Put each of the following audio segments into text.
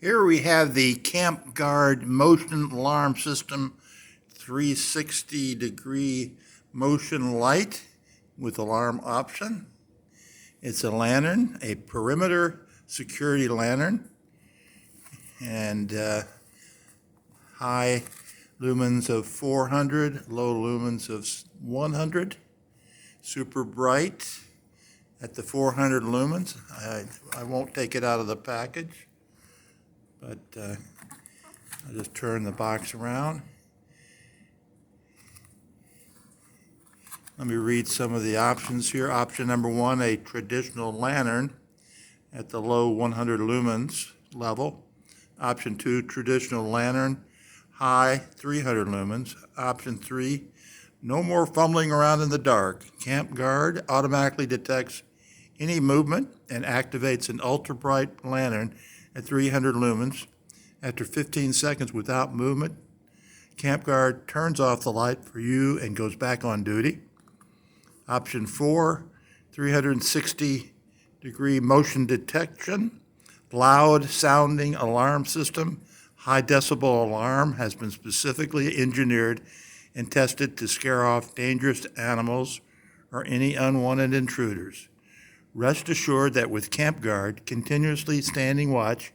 Here we have the CampGuard motion alarm system, 360-degree motion light with alarm option. It's a lantern, a perimeter security lantern, and high lumens of 400, low lumens of 100. Super bright at the 400 lumens. I won't take it out of the package, but I'll just turn the box around. Let me read some of the options here. Option number 1, a traditional lantern at the low 100 lumens level. Option 2, traditional lantern, high 300 lumens. Option 3, no more fumbling around in the dark. CampGuard automatically detects any movement and activates an ultra-bright lantern at 300 lumens. After 15 seconds without movement, CampGuard turns off the light for you and goes back on duty. Option 4, 360-degree motion detection, loud sounding alarm system. High decibel alarm has been specifically engineered and tested to scare off dangerous animals or any unwanted intruders. Rest assured that with CampGuard continuously standing watch,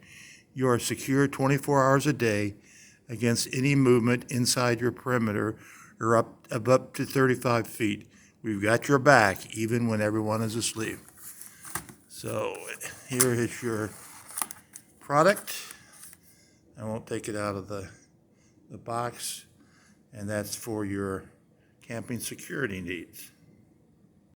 you are secure 24 hours a day against any movement inside your perimeter or up to 35 feet. We've got your back even when everyone is asleep. So here is your product. I won't take it out of the box, and that's for your camping security needs.